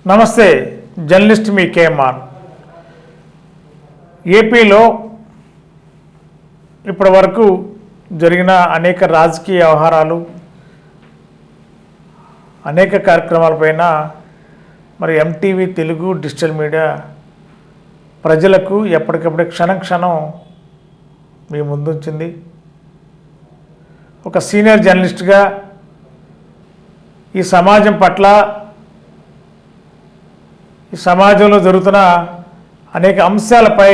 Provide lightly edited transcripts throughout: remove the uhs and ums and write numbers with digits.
నమస్తే, జర్నలిస్ట్ మీ కేఎంఆర్. ఏపీలో ఇప్పటి వరకు జరిగిన అనేక రాజకీయ వ్యవహారాలు, అనేక కార్యక్రమాలపైన మరి ఎంటీవీ తెలుగు డిజిటల్ మీడియా ప్రజలకు ఎప్పటికప్పుడు క్షణం క్షణం మీ ముందుంచింది. ఒక సీనియర్ జర్నలిస్ట్గా ఈ సమాజం పట్ల, ఈ సమాజంలో జరుగుతున్న అనేక అంశాలపై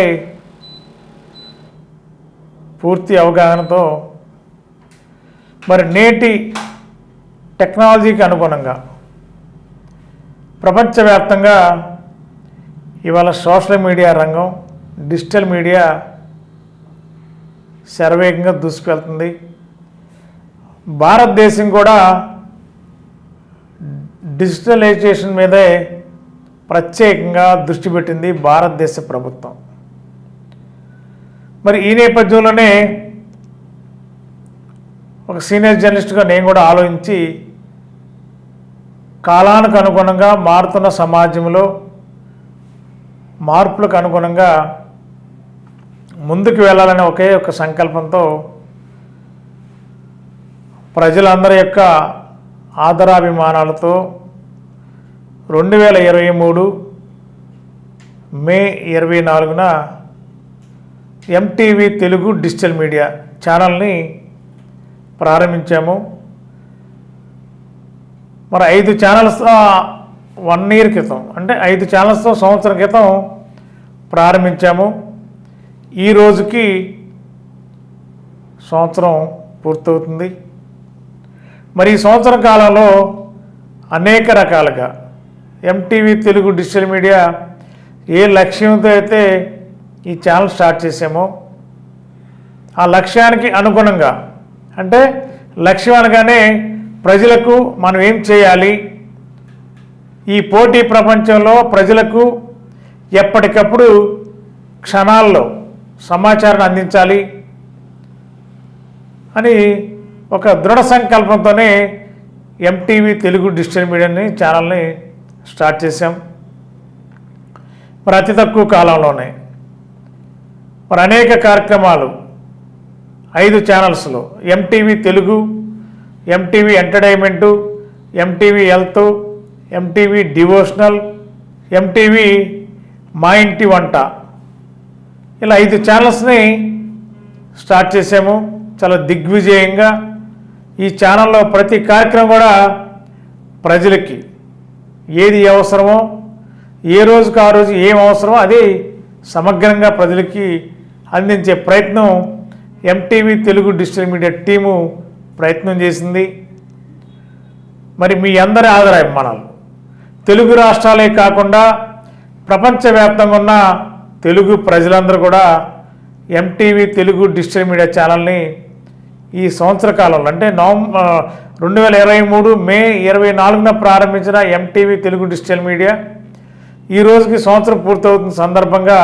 పూర్తి అవగాహనతో మరి నేటి టెక్నాలజీకి అనుగుణంగా ప్రపంచవ్యాప్తంగా ఇవాళ సోషల్ మీడియా రంగం, డిజిటల్ మీడియా శరవేగంగా దూసుకెళ్తుంది. భారతదేశం కూడా డిజిటలైజేషన్ మీదే ప్రత్యేకంగా దృష్టి పెట్టింది భారతదేశ ప్రభుత్వం. మరి ఈ నేపథ్యంలోనే ఒక సీనియర్ జర్నలిస్ట్గా నేను కూడా ఆలోచించి కాలానికి అనుగుణంగా మారుతున్న సమాజంలో మార్పులకు అనుగుణంగా ముందుకు వెళ్ళాలనే ఒకే ఒక సంకల్పంతో ప్రజలందరి యొక్క ఆదరాభిమానాలతో 2023 మే 24న ఎంటీవీ తెలుగు డిజిటల్ మీడియా ఛానల్ని ప్రారంభించాము. మరి 5 ఛానల్స్ 1 ఇయర్ క్రితం, అంటే 5 ఛానల్స్తో సంవత్సరం క్రితం ప్రారంభించాము. ఈ రోజుకి సంవత్సరం పూర్తవుతుంది. మరి ఈ సంవత్సర కాలంలో అనేక రకాలుగా ఎంటీవీ తెలుగు డిజిటల్ మీడియా ఏ లక్ష్యంతో అయితే ఈ ఛానల్ స్టార్ట్ చేసామో ఆ లక్ష్యానికి అనుగుణంగా, అంటే లక్ష్యం అనగానే ప్రజలకు మనం ఏం చేయాలి, ఈ పోటీ ప్రపంచంలో ప్రజలకు ఎప్పటికప్పుడు క్షణాల్లో సమాచారాన్ని అందించాలి అని ఒక దృఢ సంకల్పంతోనే ఎంటీవీ తెలుగు డిజిటల్ మీడియాని ఛానల్ని స్టార్ట్ చేశాం. మరి అతి తక్కువ కాలంలోనే మరి అనేక కార్యక్రమాలు 5 ఛానల్స్లో MTV Telugu, MTV entertainment, MTV health, MTV devotional, MTV మా ఇంటి వంట, ఇలా 5 ఛానల్స్ని స్టార్ట్ చేసాము. చాలా దిగ్విజయంగా ఈ ఛానల్లో ప్రతి కార్యక్రమం కూడా ప్రజలకి ఏది అవసరమో, ఏ రోజుకు ఆ రోజు ఏం అవసరమో అది సమగ్రంగా ప్రజలకి అందించే ప్రయత్నం MTV Telugu digital media team ప్రయత్నం చేసింది. మరి మీ అందరి ఆదరాభిమానాలు తెలుగు రాష్ట్రాలే కాకుండా ప్రపంచవ్యాప్తంగా ఉన్న తెలుగు ప్రజలందరూ కూడా ఎంటీవీ తెలుగు డిజిటల్ మీడియా ఛానల్ని ఈ సంవత్సర కాలంలో, అంటే 2023 మే 24న ప్రారంభించిన ఎంటీవీ తెలుగు డిజిటల్ మీడియా ఈ రోజుకి సంవత్సరం పూర్తవుతున్న సందర్భంగా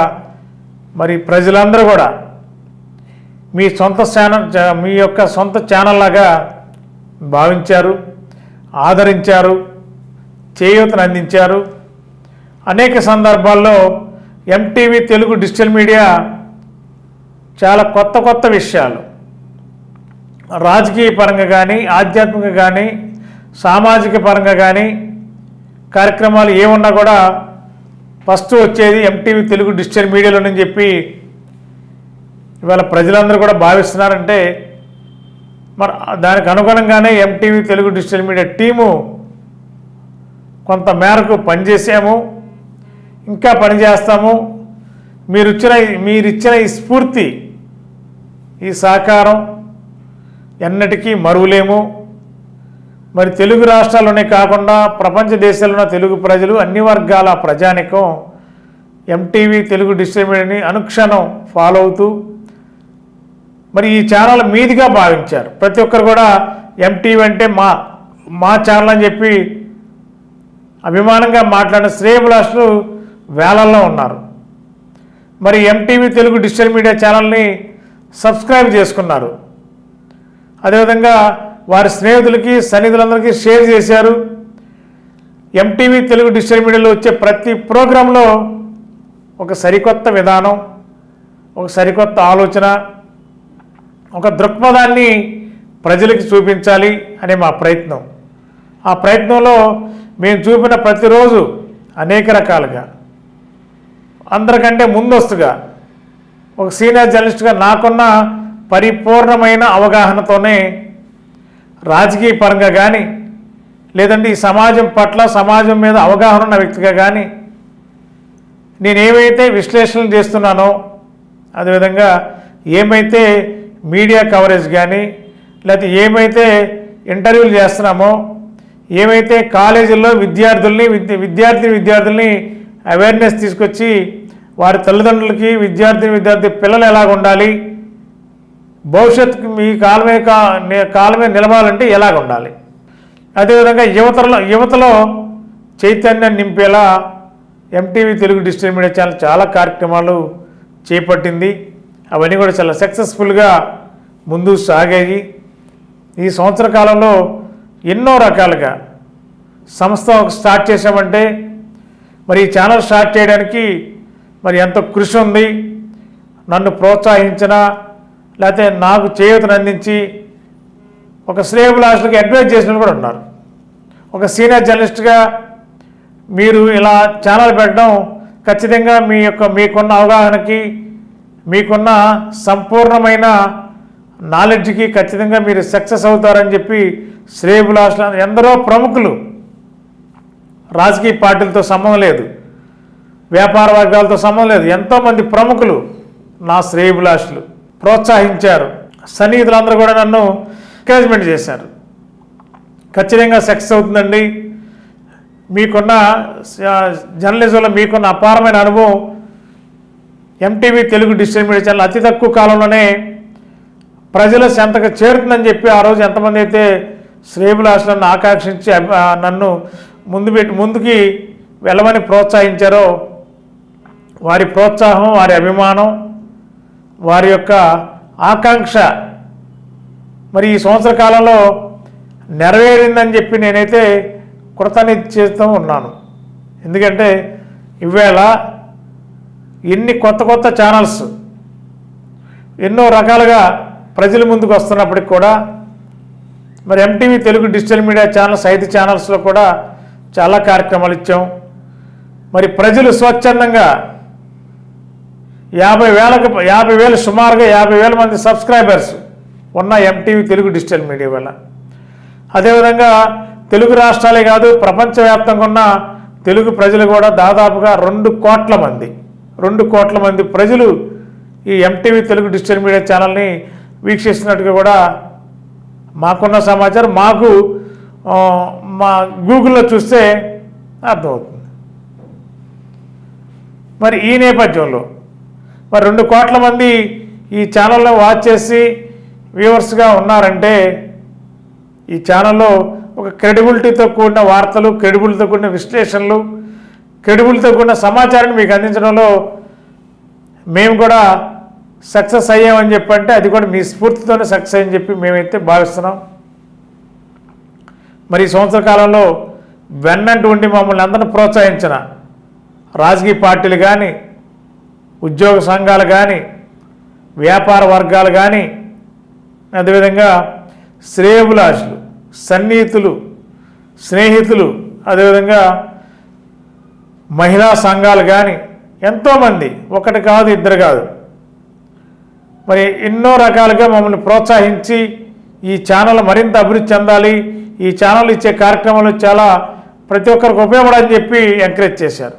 మరి ప్రజలందరూ కూడా మీ యొక్క సొంత ఛానల్ లాగా భావించారు, ఆదరించారు, చేయూతను అందించారు. అనేక సందర్భాల్లో ఎంటీవీ తెలుగు డిజిటల్ మీడియా చాలా కొత్త విషయాలు రాజకీయ పరంగా కానీ, ఆధ్యాత్మిక కానీ, సామాజిక పరంగా కానీ కార్యక్రమాలు ఏమున్నా కూడా ఫస్ట్ వచ్చేది ఎంటీవీ తెలుగు డిజిటల్ మీడియాలోనని చెప్పి ఇవాళ ప్రజలందరూ కూడా భావిస్తున్నారంటే మరి దానికి అనుగుణంగానే MTV Telugu digital media team కొంత మేరకు పనిచేసాము, ఇంకా పనిచేస్తాము. మీరిచ్చిన ఈ స్ఫూర్తి, ఈ సహకారం ఎన్నటికీ మరువలేము. మరి తెలుగు రాష్ట్రాల్లోనే కాకుండా ప్రపంచ దేశాల్లో ఉన్న తెలుగు ప్రజలు, అన్ని వర్గాల ప్రజానికం ఎంటీవీ తెలుగు డిజిటల్ మీడియాని అనుక్షణం ఫాలో అవుతూ మరి ఈ ఛానల్ మీదిగా భావించారు. ప్రతి ఒక్కరు కూడా ఎంటీవీ అంటే మా ఛానల్ అని చెప్పి అభిమానంగా మాట్లాడిన శ్రేయభిలాషులు వేలల్లో ఉన్నారు. మరి ఎంటీవీ తెలుగు డిజిటల్ మీడియా ఛానల్ని సబ్స్క్రైబ్ చేసుకున్నారు. అదేవిధంగా వారి స్నేహితులకి, సన్నిధులందరికీ షేర్ చేశారు. ఎంటీవీ తెలుగు డిజిటల్ మీడియాలో వచ్చే ప్రతి ప్రోగ్రాంలో ఒక సరికొత్త విధానం, ఒక సరికొత్త ఆలోచన, ఒక దృక్పథాన్ని ప్రజలకు చూపించాలి అనే మా ప్రయత్నం. ఆ ప్రయత్నంలో మేము చూపిన ప్రతిరోజు అనేక రకాలుగా అందరికంటే ముందస్తుగా ఒక సీనియర్ జర్నలిస్ట్గా నాకున్న పరిపూర్ణమైన అవగాహనతోనే రాజకీయ పరంగా కానీ లేదంటే ఈ సమాజం పట్ల సమాజం మీద అవగాహన ఉన్న వ్యక్తిగా కానీ నేనేమైతే విశ్లేషణలు చేస్తున్నానో అదేవిధంగా ఏమైతే మీడియా కవరేజ్ కానీ లేకపోతే ఏమైతే ఇంటర్వ్యూలు చేస్తున్నామో ఏమైతే కాలేజీల్లో విద్యార్థుల్ని అవేర్నెస్ తీసుకొచ్చి వారి తల్లిదండ్రులకి విద్యార్థి పిల్లలు ఎలాగ ఉండాలి, భవిష్యత్తుకు మీ కాలమే నిలవాలంటే ఎలాగ ఉండాలి, అదేవిధంగా యువతలో చైతన్యం నింపేలా MTV Telugu digital media channel చాలా కార్యక్రమాలు చేపట్టింది. అవన్నీ కూడా చాలా సక్సెస్ఫుల్గా ముందుకు సాగాయి. ఈ సంవత్సర కాలంలో ఎన్నో రకాలుగా సంస్థ స్టార్ట్ చేశామంటే మరి ఈ ఛానల్ స్టార్ట్ చేయడానికి మరి ఎంత కృషి ఉంది. నన్ను ప్రోత్సహించిన లేకపోతే నాకు చేయూతను అందించి ఒక శ్రేయోభిలాషులకు అడ్వైజ్ చేసిన కూడా ఉన్నారు. ఒక సీనియర్ జర్నలిస్ట్గా మీరు ఇలా ఛానల్ పెట్టడం ఖచ్చితంగా మీకున్న అవగాహనకి మీకున్న సంపూర్ణమైన నాలెడ్జ్కి ఖచ్చితంగా మీరు సక్సెస్ అవుతారని చెప్పి శ్రేయోభిలాషులు ఎందరో ప్రముఖులు, రాజకీయ పార్టీలతో సంబంధం లేదు, వ్యాపార వర్గాలతో సంబంధం లేదు, ఎంతోమంది ప్రముఖులు నా శ్రేయోభిలాషులు ప్రోత్సహించారు. సన్నిహితులందరూ కూడా నన్ను ఎంకరేజ్మెంట్ చేశారు. ఖచ్చితంగా సక్సెస్ అవుతుందండి, మీకున్న జర్నలిజంలో మీకున్న అపారమైన అనుభవం MTV Telugu digital media channel అతి తక్కువ కాలంలోనే ప్రజల చెంతకు చేరుతుందని చెప్పి ఆ రోజు ఎంతమంది అయితే శ్రేయోభిలాషులను ఆకాంక్షించి నన్ను ముందుకి వెళ్ళమని ప్రోత్సహించారో వారి ప్రోత్సాహం, వారి అభిమానం, వారి యొక్క ఆకాంక్ష మరి ఈ సంవత్సర కాలంలో నెరవేరిందని చెప్పి నేనైతే కృతనిశ్చయితో ఉన్నాను. ఎందుకంటే ఇవాళ ఎన్ని కొత్త ఛానల్స్ ఎన్నో రకాలుగా ప్రజల ముందుకు వస్తున్నప్పటికి కూడా మరి MTV Telugu digital media channels 5 ఛానల్స్లో కూడా చాలా కార్యక్రమాలు ఇచ్చాం. మరి ప్రజలు స్వచ్ఛందంగా 50,000 సుమారుగా 50,000 మంది సబ్స్క్రైబర్స్ ఉన్న ఎంటీవీ తెలుగు డిజిటల్ మీడియా వల్ల, అదేవిధంగా తెలుగు రాష్ట్రాలే కాదు ప్రపంచవ్యాప్తంగా ఉన్న తెలుగు ప్రజలు కూడా దాదాపుగా 2 కోట్ల మంది ప్రజలు ఈ ఎంటీవీ తెలుగు డిజిటల్ మీడియా ఛానల్ని వీక్షిస్తున్నట్టుగా కూడా మాకున్న సమాచారం మా గూగుల్లో చూస్తే అర్థమవుతుంది. మరి ఈ నేపథ్యంలో మరి 2 కోట్ల మంది ఈ ఛానల్ని వాచ్ చేసి వ్యూవర్స్గా ఉన్నారంటే ఈ ఛానల్లో ఒక క్రెడిబిలిటీతో కూడిన వార్తలు, క్రెడిబిలిటీతో కూడిన విశ్లేషణలు, క్రెడిబిలిటీతో కూడిన సమాచారాన్ని మీకు అందించడంలో మేము కూడా సక్సెస్ అయ్యామని చెప్పంటే అది కూడా మీ స్ఫూర్తితోనే సక్సెస్ అయ్యని చెప్పి మేమైతే భావిస్తున్నాం. మరి ఈ సంవత్సర కాలంలో వెన్నంటి ఉండి మమ్మల్ని అందరిని ప్రోత్సహించిన రాజకీయ పార్టీలు కానీ, ఉద్యోగ సంఘాలు కానీ, వ్యాపార వర్గాలు కానీ, అదేవిధంగా శ్రేయోభిలాషులు, సన్నిహితులు, స్నేహితులు, అదేవిధంగా మహిళా సంఘాలు కానీ ఎంతోమంది, ఒకటి కాదు ఇద్దరు కాదు, మరి ఎన్నో రకాలుగా మమ్మల్ని ప్రోత్సహించి ఈ ఛానల్ మరింత అభివృద్ధి చెందాలి, ఈ ఛానల్ ఇచ్చే కార్యక్రమాలు చాలా ప్రతి ఒక్కరికి ఉపయోగపడని చెప్పి ఎంకరేజ్ చేశారు.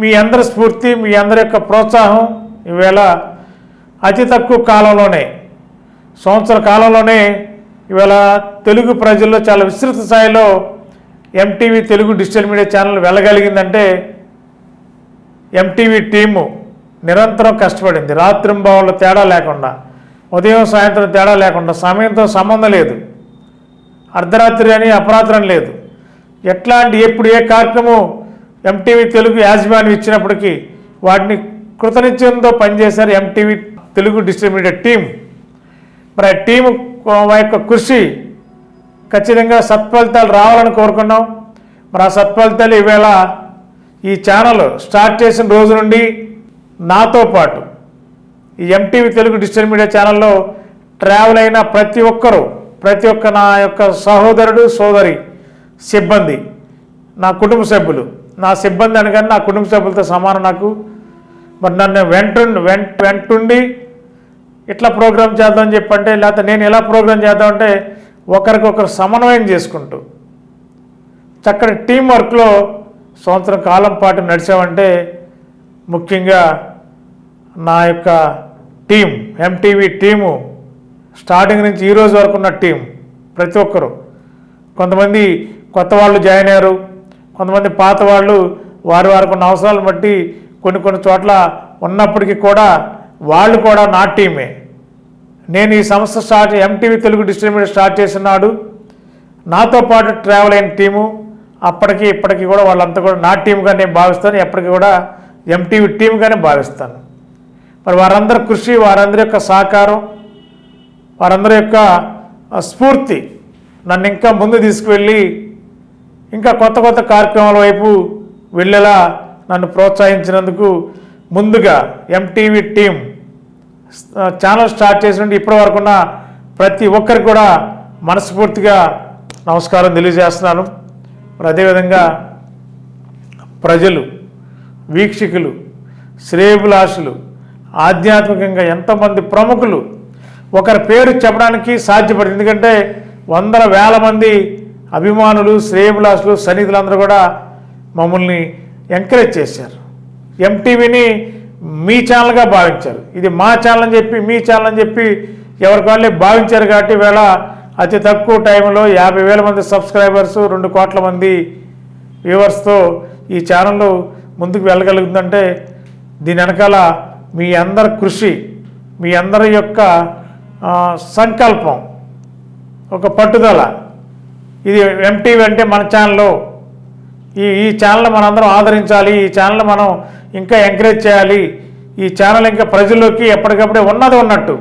మీ అందరి స్ఫూర్తి, మీ అందరి యొక్క ప్రోత్సాహం ఈవేళ అతి తక్కువ కాలంలోనే, సంవత్సర కాలంలోనే ఇవాళ తెలుగు ప్రజల్లో చాలా విస్తృత స్థాయిలో MTV Telugu digital media channel వెళ్ళగలిగిందంటే ఎంటీవీ టీము నిరంతరం కష్టపడింది. రాత్రింబవళ్ళు తేడా లేకుండా, ఉదయం సాయంత్రం తేడా లేకుండా, సమయంతో సంబంధం లేదు, అర్ధరాత్రి అని అపరాత్రి అని లేదు, ఎట్లాంటి ఎప్పుడు ఏ కార్యక్రమం ఎంటీవీ తెలుగు యాజమాన్యం ఇచ్చినప్పటికీ వాటిని కృతనిశ్చయంతో పనిచేశారు MTV Telugu digital media team. మరి ఆ టీము యొక్క కృషి ఖచ్చితంగా సత్ఫలితాలు రావాలని కోరుకున్నాం. మరి ఆ సత్ఫలితాలు ఈవేళ ఈ ఛానల్ స్టార్ట్ చేసిన రోజు నుండి నాతో పాటు ఈ ఎంటీవీ తెలుగు డిజిటల్ మీడియా ఛానల్లో ట్రావెల్ అయిన ప్రతి ఒక్క నా యొక్క సహోదరుడు సోదరి సిబ్బంది, నా కుటుంబ సభ్యులు, నా సిబ్బంది అనగానే నా కుటుంబ సభ్యులతో సమానం నాకు. మరి నన్ను వెంటుండి ఇట్లా ప్రోగ్రాం చేద్దామని చెప్పంటే, లేకపోతే నేను ఎలా ప్రోగ్రాం చేద్దామంటే ఒకరికొకరు సమన్వయం చేసుకుంటూ చక్కటి టీం వర్క్లో సంవత్సరం కాలం పాటు నడిచామంటే ముఖ్యంగా నా యొక్క టీం, ఎంటీవీ టీము స్టార్టింగ్ నుంచి ఈ రోజు వరకు ఉన్న టీం ప్రతి ఒక్కరు, కొంతమంది కొత్త వాళ్ళు జాయిన్ అయ్యారు, కొంతమంది పాత వాళ్ళు వారికి ఉన్న అవసరాలను బట్టి కొన్ని చోట్ల ఉన్నప్పటికీ కూడా వాళ్ళు కూడా నా టీమే. నేను ఈ సంస్థ MTV Telugu digital media start చేసినాడు నాతో పాటు ట్రావెల్ అయిన టీము అప్పటికి ఇప్పటికీ కూడా వాళ్ళంతా కూడా నా టీంగా నేను భావిస్తాను, ఎప్పటికీ కూడా ఎంటీవీ టీంగానే భావిస్తాను. మరి వారందరి కృషి, వారందరి యొక్క సహకారం, వారందరి యొక్క స్ఫూర్తి నన్ను ఇంకా ముందు తీసుకువెళ్ళి ఇంకా కొత్త కార్యక్రమాల వైపు వెళ్ళేలా నన్ను ప్రోత్సహించినందుకు ముందుగా ఎంటీవీ టీం ఛానల్ స్టార్ట్ చేసినట్టు ఇప్పటి వరకున్న ప్రతి ఒక్కరికి కూడా మనస్ఫూర్తిగా నమస్కారం తెలియజేస్తున్నాను. మరి అదేవిధంగా ప్రజలు, వీక్షకులు, శ్రేయోభిలాషులు, ఆధ్యాత్మికంగా ఎంతమంది ప్రముఖులు ఒకరి పేరు చెప్పడానికి సాధ్యపడింది. ఎందుకంటే వందల వేల మంది అభిమానులు, శ్రేయోభిలాషులు, సన్నిధులందరూ కూడా మమ్మల్ని ఎంకరేజ్ చేశారు. ఎంటీవీని మీ ఛానల్గా భావించారు. ఇది మా ఛానల్ అని చెప్పి, మీ ఛానల్ అని చెప్పి ఎవరికి వాళ్ళే భావించారు. కాబట్టి వేళ అతి తక్కువ టైంలో 50,000 మంది సబ్స్క్రైబర్స్, 2 కోట్ల మంది వ్యూవర్స్తో ఈ ఛానల్ ముందుకు వెళ్ళగలుగుతుందంటే దీని వెనకాల మీ అందరి కృషి, మీ అందరి యొక్క సంకల్పం, ఒక పట్టుదల. ఇది ఎంటీవీ అంటే మన ఛానల్, ఈ ఛానల్ మనందరం ఆదరించాలి, ఈ ఛానల్ మనం ఇంకా ఎంకరేజ్ చేయాలి, ఈ ఛానల్ ఇంకా ప్రజల్లోకి ఎప్పటికప్పుడే ఉన్నది ఉన్నట్టు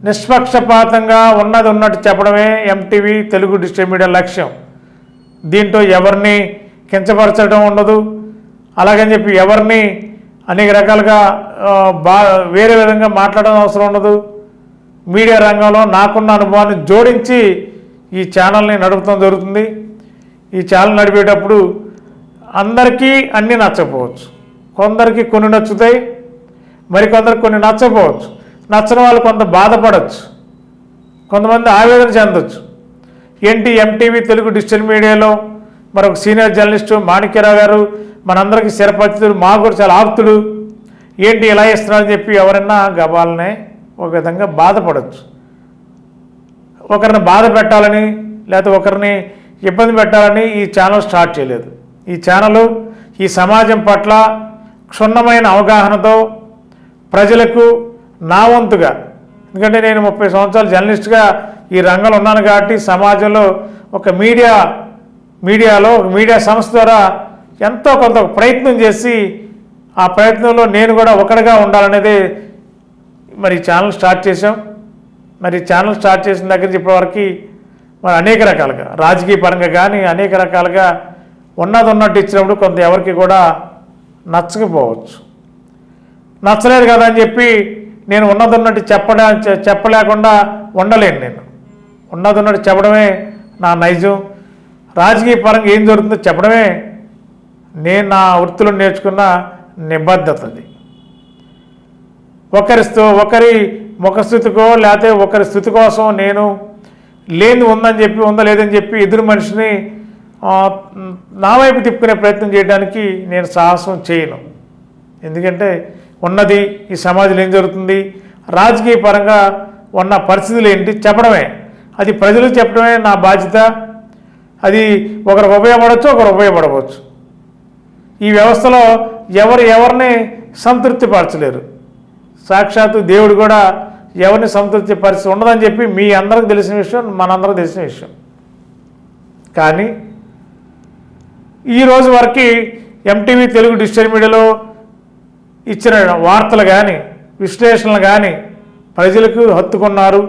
నిష్పక్షపాతంగా ఉన్నది ఉన్నట్టు చెప్పడమే ఎంటీవీ తెలుగు డిజిటల్ మీడియా లక్ష్యం. దీంట్లో ఎవరిని కించపరచడం ఉండదు, అలాగని చెప్పి ఎవరిని అనేక రకాలుగా వేరే విధంగా మాట్లాడడం అవసరం ఉండదు. మీడియా రంగంలో నాకున్న అనుభవాన్ని జోడించి ఈ ఛానల్ని నడుపుతాం జరుగుతుంది. ఈ ఛానల్ నడిపేటప్పుడు అందరికీ అన్నీ నచ్చకపోవచ్చు, కొందరికి కొన్ని నచ్చుతాయి, మరికొందరికి కొన్ని నచ్చకపోవచ్చు. నచ్చని వాళ్ళు కొంత బాధపడవచ్చు, కొంతమంది ఆవేదన చెందొచ్చు. ఏంటి ఎంటీవీ తెలుగు డిజిటల్ మీడియాలో మరొక సీనియర్ జర్నలిస్టు మాణిక్యరావు గారు మనందరికీ చిరపరిచితుడు, మాకు కూడా చాలా ఆప్తుడు, ఏంటి ఇలా ఇస్తున్నారని చెప్పి ఎవరన్నా గబాలనే ఒక విధంగా బాధపడవచ్చు. ఒకరిని బాధ పెట్టాలని లేకపోతే ఒకరిని ఇబ్బంది పెట్టాలని ఈ ఛానల్ స్టార్ట్ చేయలేదు. ఈ ఛానల్ ఈ సమాజం పట్ల క్షుణ్ణమైన అవగాహనతో ప్రజలకు నా వంతుగా, ఎందుకంటే నేను 30 సంవత్సరాలు జర్నలిస్ట్గా ఈ రంగంలో ఉన్నాను కాబట్టి సమాజంలో ఒక మీడియాలో ఒక మీడియా సంస్థ ద్వారా ఎంతో కొంత ప్రయత్నం చేసి ఆ ప్రయత్నంలో నేను కూడా ఒకటిగా ఉండాలనేది మరి ఛానల్ స్టార్ట్ చేసాం. మరి ఛానల్ స్టార్ట్ చేసిన దగ్గర నుంచి ఇప్పటివరకు మరి అనేక రకాలుగా రాజకీయ పరంగా కానీ అనేక రకాలుగా ఉన్నట్టు ఇచ్చినప్పుడు కొంత ఎవరికి కూడా నచ్చకపోవచ్చు. నచ్చలేదు కదా అని చెప్పి నేను ఉన్నట్టు చెప్పలేకుండా ఉండలేను. నేను ఉన్నట్టు చెప్పడమే నా నైజం. రాజకీయ పరంగా ఏం జరుగుతుందో చెప్పడమే నేను నా వృత్తిలో నేర్చుకున్న నిబద్ధత. అది ఒకరి ముఖస్థితికో లేకపోతే ఒకరి స్థితి కోసం నేను లేని ఉందని చెప్పి ఉందా లేదని చెప్పి ఎదురు మనిషిని నా వైపు తిప్పుకునే ప్రయత్నం చేయడానికి నేను సాహసం చేయను. ఎందుకంటే ఉన్నది ఈ సమాజంలో ఏం జరుగుతుంది, రాజకీయ పరంగా ఉన్న పరిస్థితులు ఏంటి చెప్పడమే, అది ప్రజలకు చెప్పడమే నా బాధ్యత. అది ఒకరికి ఉపయోగపడవచ్చు, ఒకరు ఉపయోగపడవచ్చు. ఈ వ్యవస్థలో ఎవరిని సంతృప్తిపరచలేరు. సాక్షాత్తు దేవుడు కూడా ఎవరిని సంతృప్తి పరిస్థితి ఉండదని చెప్పి మీ అందరికి తెలిసిన విషయం, మనందరికి తెలిసిన విషయం. కానీ ఈరోజు వరకు ఎంటీవీ తెలుగు డిజిటల్ మీడియాలో ఇచ్చిన వార్తలు కానీ విశ్లేషణలు కానీ ప్రజలకు హత్తుకున్నారు,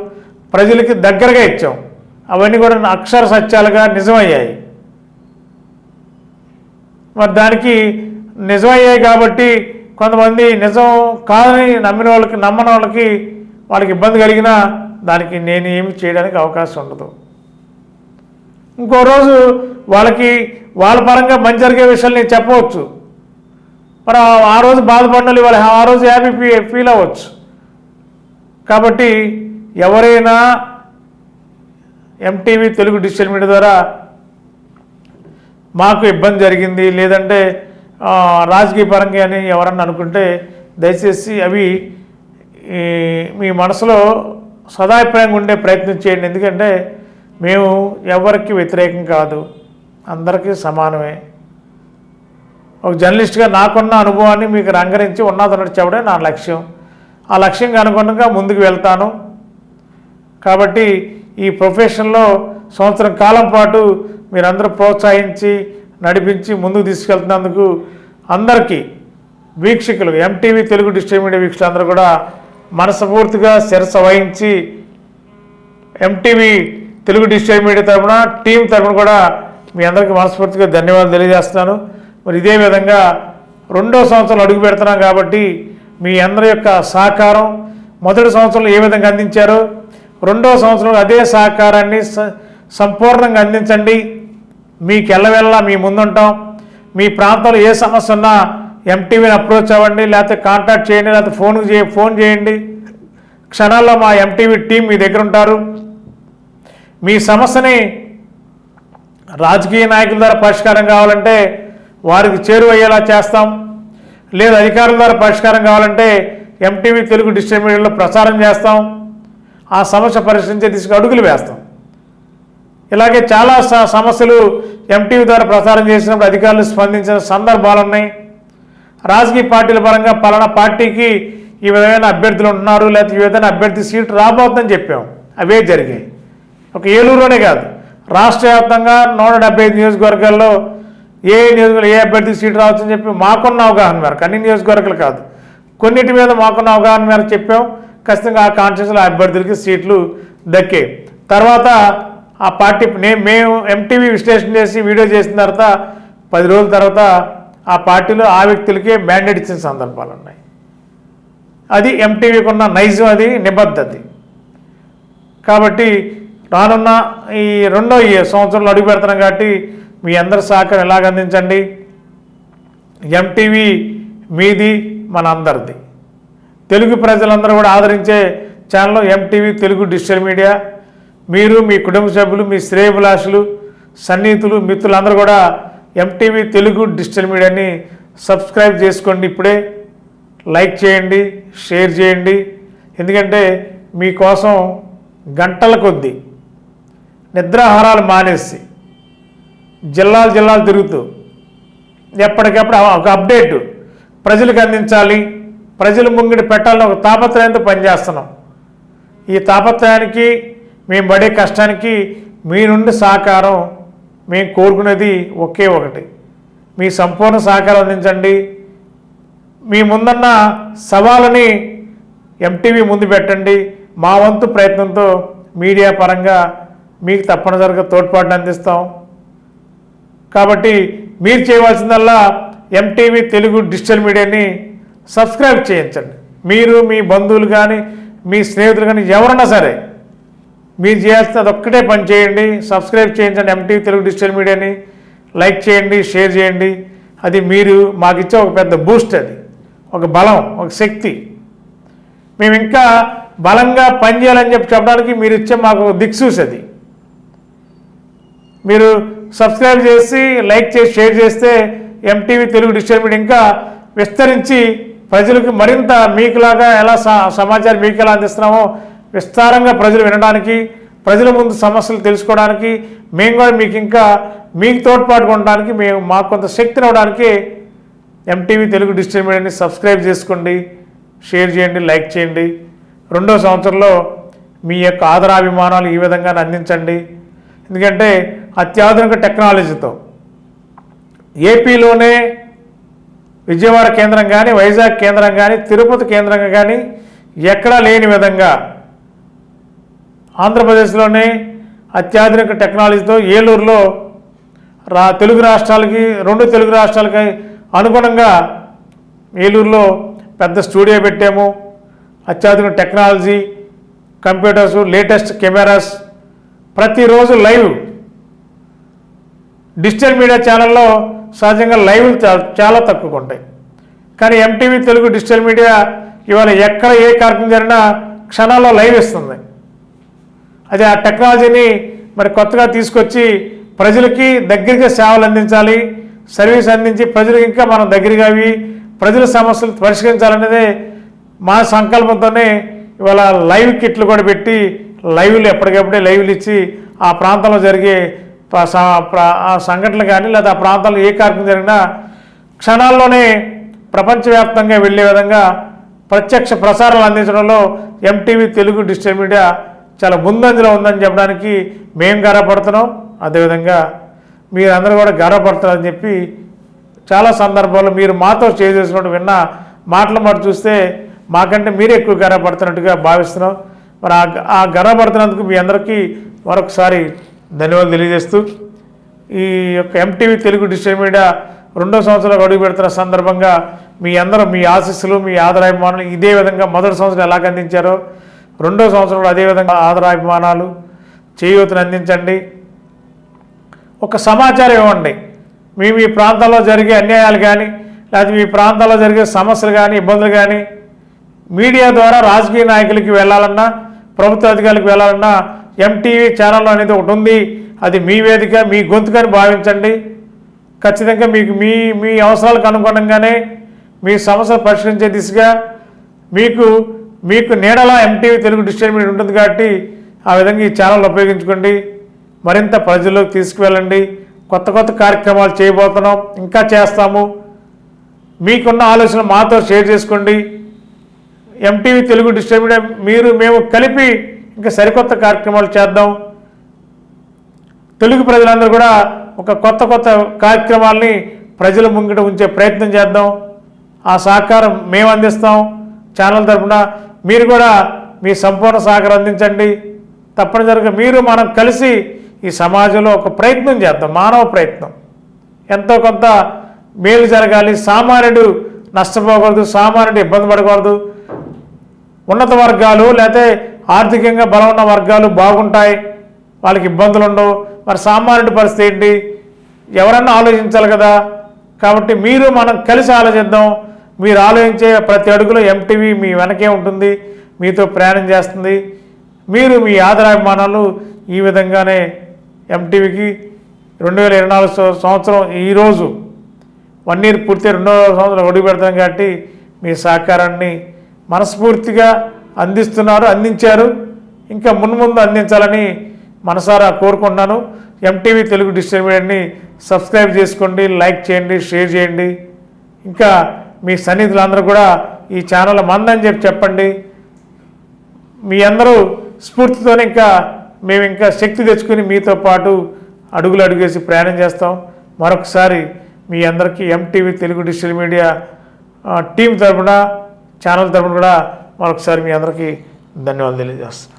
ప్రజలకి దగ్గరగా ఇచ్చాం. అవన్నీ కూడా అక్షర సత్యాలుగా నిజమయ్యాయి. మరి దానికి నిజమయ్యాయి కాబట్టి కొంతమంది నిజం కాదని నమ్మని వాళ్ళకి ఇబ్బంది కలిగినా దానికి నేను ఏమి చేయడానికి అవకాశం ఉండదు. ఇంకో రోజు వాళ్ళ పరంగా మంచి జరిగే విషయాలు నేను చెప్పవచ్చు. మరి ఆ రోజు బాధపడిన వాళ్ళు ఆ రోజు హ్యాపీ ఫీల్ అవ్వచ్చు. కాబట్టి ఎవరైనా ఎంటీవీ తెలుగు డిజిటల్ మీడియా ద్వారా మాకు ఇబ్బంది జరిగింది లేదంటే రాజకీయ పరంగా అని ఎవరన్నా అనుకుంటే దయచేసి అవి మీ మనసులో సదాభిప్రాయంగా ఉండే ప్రయత్నం చేయండి. ఎందుకంటే మేము ఎవరికి వ్యతిరేకం కాదు, అందరికీ సమానమే. ఒక జర్నలిస్ట్గా నాకున్న అనుభవాన్ని మీకు రంగరించి ఉన్నదన్నట్టు చెప్పడం నా లక్ష్యం. ఆ లక్ష్యంగా అనుగుణంగా ముందుకు వెళ్తాను. కాబట్టి ఈ ప్రొఫెషన్లో సంవత్సరం కాలం పాటు మీరందరూ ప్రోత్సహించి నడిపించి ముందుకు తీసుకెళ్తున్నందుకు అందరికీ వీక్షకులు ఎంటీవీ తెలుగు డిజిటల్ మీడియా వీక్షకులందరూ కూడా మనస్ఫూర్తిగా శిరస వహించి ఎంటీవీ తెలుగు డిజిటల్ మీడియా తరఫున టీం తరఫున కూడా మీ అందరికీ మనస్ఫూర్తిగా ధన్యవాదాలు తెలియజేస్తున్నాను. మరి ఇదే విధంగా 2వ సంవత్సరంలో అడుగు పెడుతున్నాం కాబట్టి మీ అందరి యొక్క సహకారం మొదటి సంవత్సరంలో ఏ విధంగా అందించారో 2వ సంవత్సరంలో అదే సహకారాన్ని సంపూర్ణంగా అందించండి. మీకు ఎల్లవెల్లా మీ ముందుంటాం. మీ ప్రాంతంలో ఏ సమస్య ఉన్నా ఎంటీవీని అప్రోచ్ అవ్వండి, లేకపోతే కాంటాక్ట్ చేయండి, లేకపోతే ఫోన్ చేయండి. క్షణాల్లో మా ఎంటీవీ టీం మీ దగ్గర ఉంటారు. మీ సమస్యని రాజకీయ నాయకుల ద్వారా పరిష్కారం కావాలంటే వారికి చేరువయ్యేలా చేస్తాం. లేదా అధికారుల ద్వారా పరిష్కారం కావాలంటే ఎంటీవీ తెలుగు డిజిటల్ మీడియాలో ప్రచారం చేస్తాం. ఆ సమస్య పరిష్కరించే దిశగా అడుగులు వేస్తాం. ఇలాగే చాలా సమస్యలు ఎంటీవీ ద్వారా ప్రచారం చేసినప్పుడు అధికారులు స్పందించిన సందర్భాలు ఉన్నాయి. రాజకీయ పార్టీల పరంగా పలానా పార్టీకి ఈ విధమైన అభ్యర్థులు ఉంటున్నారు, లేకపోతే ఈ విధమైన అభ్యర్థి సీటు రాబోతుందని చెప్పాం. అవే జరిగాయి. ఒక ఏలూరులోనే కాదు, రాష్ట్ర వ్యాప్తంగా 175 నియోజకవర్గాల్లో ఏ అభ్యర్థికి సీటు రావచ్చని చెప్పి మాకున్న అవగాహన మేరకు, అన్ని నియోజకవర్గాలు కాదు, కొన్నిటి మీద మాకున్న అవగాహన మేరకు చెప్పాం. ఖచ్చితంగా ఆ కాన్స్టిట్యూన్సీలో అభ్యర్థులకి సీట్లు దక్కే. తర్వాత ఆ పార్టీ మేము ఎంటీవీ విశ్లేషణ చేసి వీడియో చేసిన తర్వాత 10 రోజుల తర్వాత ఆ పార్టీలో ఆ వ్యక్తులకే మ్యాండేట్ ఇచ్చిన సందర్భాలు ఉన్నాయి. అది ఎంటీవీకి ఉన్న నైజం, అది నిబద్ధత. కాబట్టి రానున్న ఈ 2వ సంవత్సరంలో అడుగు పెడుతున్నాం కాబట్టి మీ అందరి సహకారం ఎలాగ అందించండి. ఎంటీవీ మీది మన అందరిది. తెలుగు ప్రజలందరూ కూడా ఆదరించే channel MTV Telugu digital media. మీరు మీ కుటుంబ సభ్యులు, మీ శ్రేయభిలాషులు, సన్నిహితులు, మిత్రులందరూ కూడా ఎంటీవీ తెలుగు డిజిటల్ మీడియాని సబ్స్క్రైబ్ చేసుకోండి. ఇప్పుడే లైక్ చేయండి, షేర్ చేయండి. ఎందుకంటే మీకోసం గంటల కొద్దీ నిద్రాహారాలు మానేసి జిల్లాలు తిరుగుతూ ఎప్పటికప్పుడు ఒక అప్డేట్ ప్రజలకు అందించాలి, ప్రజల ముంగిడి పెట్టాలని ఒక తాపత్రయంతో పనిచేస్తున్నాం. ఈ తాపత్రయానికి మేము పడే కష్టానికి మీ నుండి సహకారం మేము కోరుకునేది ఒకే ఒకటి, మీ సంపూర్ణ సహకారం అందించండి. మీ ముందున్న సవాళ్ళని ఎంటీవీ ముందు పెట్టండి. మా వంతు ప్రయత్నంతో మీడియా పరంగా మీకు తప్పనిసరిగా తోడ్పాటును అందిస్తాం. కాబట్టి మీరు చేయవలసిందల్లా ఎంటీవీ తెలుగు డిజిటల్ మీడియాని సబ్స్క్రైబ్ చేయించండి. మీరు, మీ బంధువులు కానీ, మీ స్నేహితులు కానీ ఎవరన్నా సరే మీరు చేయాల్సిన అదొక్కటే పని చేయండి, సబ్స్క్రైబ్ చేయించండి ఎంటీవీ తెలుగు డిజిటల్ మీడియాని. లైక్ చేయండి, షేర్ చేయండి. అది మీరు మాకు ఇచ్చే ఒక పెద్ద బూస్ట్, అది ఒక బలం, ఒక శక్తి. మేము ఇంకా బలంగా పనిచేయాలని చెప్పడానికి మీరు ఇచ్చే మాకు దిక్సూసి. అది మీరు సబ్స్క్రైబ్ చేసి లైక్ చేసి షేర్ చేస్తే ఎంటీవీ తెలుగు డిజిటల్ మీడియా ఇంకా విస్తరించి ప్రజలకు మరింత మీకులాగా ఎలా సమాచారం మీకు ఎలా అందిస్తున్నామో విస్తారంగా ప్రజలు వినడానికి, ప్రజల ముందు సమస్యలు తెలుసుకోవడానికి, మేము కూడా మీకు తోడ్పాటుగా ఉండడానికి, మాకు కొంత శక్తిని ఇవ్వడానికి ఎంటీవీ తెలుగు డిజిటల్ మీడియాని సబ్స్క్రైబ్ చేసుకోండి, షేర్ చేయండి, లైక్ చేయండి. 2వ సంవత్సరంలో మీ యొక్క ఆదరాభిమానాలు ఈ విధంగా అందించండి. ఎందుకంటే అత్యాధునిక టెక్నాలజీతో ఏపీలోనే విజయవాడ కేంద్రం కానీ, వైజాగ్ కేంద్రం కానీ, తిరుపతి కేంద్రంగా కానీ ఎక్కడా లేని విధంగా ఆంధ్రప్రదేశ్లోనే అత్యాధునిక టెక్నాలజీతో ఏలూరులో తెలుగు రాష్ట్రాలకి, 2 తెలుగు రాష్ట్రాలకి అనుగుణంగా ఏలూరులో పెద్ద స్టూడియో పెట్టాము. అత్యాధునిక టెక్నాలజీ, కంప్యూటర్స్, లేటెస్ట్ కెమెరాస్, ప్రతిరోజు లైవ్. డిజిటల్ మీడియా ఛానల్లో సహజంగా లైవ్లు చాలా తక్కువగా ఉంటాయి. కానీ ఎంటీవీ తెలుగు డిజిటల్ మీడియా ఇవాళ ఎక్కడ ఏ కార్యక్రమం జరిగినా క్షణాల్లో లైవ్ ఇస్తుంది. అది ఆ టెక్నాలజీని మరి కొత్తగా తీసుకొచ్చి ప్రజలకి దగ్గరగా సేవలు అందించాలి, సర్వీస్ అందించి ప్రజలకు ఇంకా మనం దగ్గరగా అవి ప్రజల సమస్యలు పరిష్కరించాలనేదే మా సంకల్పంతోనే ఇవాళ లైవ్ కిట్లు కూడా పెట్టి లైవ్లు ఎప్పటికప్పుడే లైవ్లు ఇచ్చి ఆ ప్రాంతంలో జరిగే ఆ సంఘటనలు కానీ లేదా ఆ ప్రాంతంలో ఏ కార్యక్రమం జరిగినా క్షణాల్లోనే ప్రపంచవ్యాప్తంగా వెళ్ళే విధంగా ప్రత్యక్ష ప్రసారాలు అందించడంలో ఎంటీవీ తెలుగు డిజిటల్ మీడియా చాలా ముందంజలో ఉందని చెప్పడానికి మేము గర్వపడుతున్నాం. అదేవిధంగా మీరందరూ కూడా గర్వపడుతున్నారని చెప్పి చాలా సందర్భాల్లో మీరు మాతో షేర్ చేసుకున్నట్టు విన్న మాటలు మాట చూస్తే మాకంటే మీరే ఎక్కువ గర్వపడుతున్నట్టుగా భావిస్తున్నాం. మరి ఆ గర్వపడుతున్నందుకు మీ అందరికీ మరొకసారి ధన్యవాదాలు తెలియజేస్తూ ఈ యొక్క ఎంటీవీ తెలుగు డిజిటల్ మీడియా 2వ సంవత్సరంలో అడుగు పెడుతున్న సందర్భంగా మీ అందరూ మీ ఆశీస్సులు, మీ ఆదరాభిమానాలు ఇదే విధంగా మొదటి సంవత్సరం ఎలాగ అందించారో 2వ సంవత్సరంలో అదేవిధంగా ఆదరాభిమానాలు చేయూతను అందించండి. ఒక సమాచారం ఇవ్వండి. మీ ప్రాంతంలో జరిగే అన్యాయాలు కానీ లేదా మీ ప్రాంతాల్లో జరిగే సమస్యలు కానీ ఇబ్బందులు కానీ మీడియా ద్వారా రాజకీయ నాయకులకి వెళ్ళాలన్నా ప్రభుత్వ అధికారులకు వెళ్ళాలన్నా ఎంటీవీ ఛానల్ అనేది ఒకటి ఉంది. అది మీ వేదిక, మీ గొంతుకని భావించండి. ఖచ్చితంగా మీకు మీ అవసరాలకు అనుగుణంగానే మీ సమస్యలు పరిష్కరించే దిశగా మీకు నీడలా ఎంటీవీ తెలుగు డిజిటల్ మీడియా ఉంటుంది కాబట్టి ఆ విధంగా ఈ ఛానల్ ఉపయోగించుకోండి. మరింత ప్రజల్లోకి తీసుకువెళ్ళండి. కొత్త కార్యక్రమాలు చేయబోతున్నాం, ఇంకా చేస్తాము. మీకున్న ఆలోచన మాతో షేర్ చేసుకోండి. ఎంటీవీ తెలుగు డిజిటల్ మీడియా మేము కలిపి ఇంకా సరికొత్త కార్యక్రమాలు చేద్దాం. తెలుగు ప్రజలందరూ కూడా ఒక కొత్త కార్యక్రమాల్ని ప్రజల ముంగిట ఉంచే ప్రయత్నం చేద్దాం. ఆ సహకారం మేము అందిస్తాం. ఛానల్ తరఫున మీరు కూడా మీ సంపూర్ణ సహకారం అందించండి. తప్పనిసరిగా మనం కలిసి ఈ సమాజంలో ఒక ప్రయత్నం చేద్దాం, మానవ ప్రయత్నం. ఎంతో కొంత మేలు జరగాలి. సామాన్యుడు నష్టపోకూడదు, సామాన్యుడు ఇబ్బంది పడకూడదు. ఉన్నత వర్గాలు లేకపోతే ఆర్థికంగా బలం ఉన్న వర్గాలు బాగుంటాయి, వాళ్ళకి ఇబ్బందులు ఉండవు. మరి సామాన్యుడి పరిస్థితి ఏంటి? ఎవరన్నా ఆలోచించాలి కదా. కాబట్టి మనం కలిసి ఆలోచిద్దాం. మీరు ఆలోచించే ప్రతి అడుగులో ఎంటీవీ మీ వెనకే ఉంటుంది, మీతో ప్రయాణం చేస్తుంది. మీ ఆదరాభిమానాలు ఈ విధంగానే ఎంటీవీకి 2024 సంవత్సరం ఈరోజు 1 ఇయర్ పూర్తి 2వ సంవత్సరం అడుగు పెడతాం కాబట్టి మీ సహకారాన్ని మనస్ఫూర్తిగా అందించారు. ఇంకా మున్ముందు అందించాలని మనసారా కోరుకుంటున్నాను. ఎంటీవీ తెలుగు డిజిటల్ మీడియాని సబ్స్క్రైబ్ చేసుకోండి, లైక్ చేయండి, షేర్ చేయండి. ఇంకా మీ సన్నిధులందరూ కూడా ఈ ఛానల్ మందని చెప్పండి. మీ అందరూ స్ఫూర్తితోనే మేము ఇంకా శక్తి తెచ్చుకొని మీతో పాటు అడుగులేసి ప్రయాణం చేస్తాం. మరొకసారి మీ అందరికీ MTV Telugu digital media team తరఫున, ఛానల్ తరఫున కూడా మరొకసారి మీ అందరికీ ధన్యవాదాలు తెలియజేస్తాం.